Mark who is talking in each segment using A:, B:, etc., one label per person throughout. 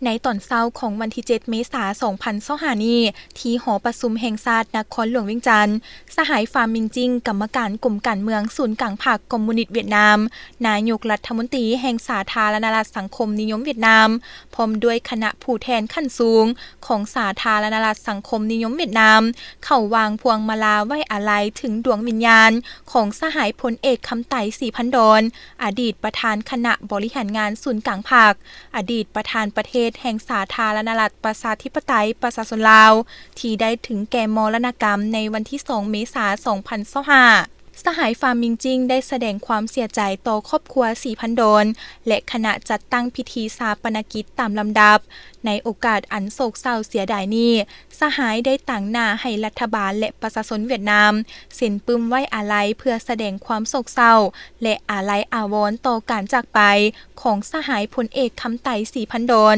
A: ในตอนเช้าของวันที่ 7 เมษายน 2025 นี้ที่หอประชุมแห่งชาตินครหลวงเวียงจันทน์สหายฟาร์มมิงจิงกรรมการกลุ่มการเมืองศูนย์กลางพรรคคอมมิวนิสต์เวียดนามนายกรัฐมนตรีแห่งสาธารณรัฐสังคมนิยมเวียดนามพร้อมด้วยคณะผู้แทนขั้นสูงของสาธารณรัฐสังคมนิยมเวียดนามเข้าวางพวงมาลาไว้อาลัยถึงดวงวิญญาณของสหายพลเอกคำไต่ศรีพันดรอดีตประธานคณะบริหารงานศูนย์กลางพรรคอดีตประธานประเทศแห่งสาธารณรัฐประชาธิปไตยประชาชนลาวที่ได้ถึงแก่มรณกรรมในวันที่ 2 เมษายน 2025 สหายฟาร์มมิงจิงได้แสดงความเสียใจต่อครอบครัวศรีพันดรและคณะจัดตั้งพิธีชาปนกิจตามลำดับในโอกาสอันโศกเศร้าเสียดายนี้สหายได้ตั้งหน้าให้รัฐบาลและประชาชนเวียดนามเซ็นปึ้มไว้อาลัยเพื่อแสดงความโศกเศร้าและอาลัยอาวรณ์ต่อการจากไปของสหายพลเอกคำไต่ศรีพันดร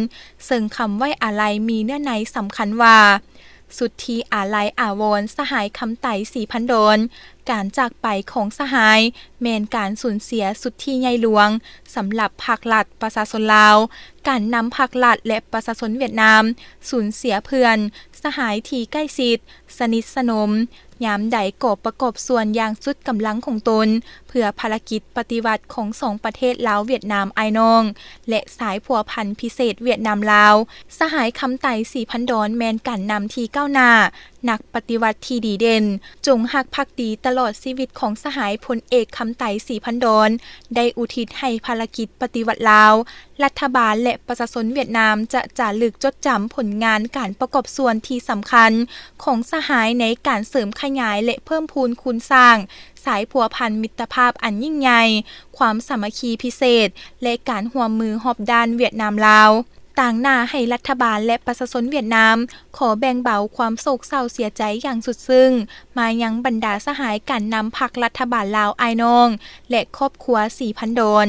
A: ซึ่งคำไว้อาลัยมีเนื้อในสำคัญว่าสุดที่อาลัยอาวรณ์สหายคำไต่ศรีพันดรการจากไปของสหายแม้นการสูญเสียสุดที่ใหญ่หลวงสำหรับภาครัฐประชาชนลาวการนำภาครัฐและประชาชนเวียดนามสูญเสียเพื่อนสหายที่ใกล้ชิดสนิทสนมยามใดก็ประกอบส่วนอย่างสุดกำลังของตนเพื่อภารกิจปฏิวัติของสองประเทศลาวเวียดนามอ้ายน้องและสายผัวพันพิเศษเวียดนามลาวสหายคำไต่ศรีพันดรแม้นการนำที่ก้าวหน้านักปฏิวัติที่ดีเด่นจงหักภักดีตลอดชีวิตของสหายพลเอกคำไต่ศรีพันดรได้อุทิศให้ภารกิจปฏิวัติลาวรัฐบาลและประชาชนเวียดนามจะจารึกจดจำผลงานการประกอบส่วนที่สำคัญของสหายในการเสริมขยายและเพิ่มพูนคุณสร้างสายผัวพันมิตรภาพอันยิ่งใหญ่ความสามัคคีพิเศษและการร่วมมือรอบด้านเวียดนามลาวต่างหน้าให้รัฐบาลและประชาชนเวียดนามขอแบ่งเบาความโศกเศร้าเสียใจอย่างสุดซึ้งมายังบรรดาสหายการนำพรรครัฐบาลลาวอ้ายน้องและครอบครัวศรีพันดร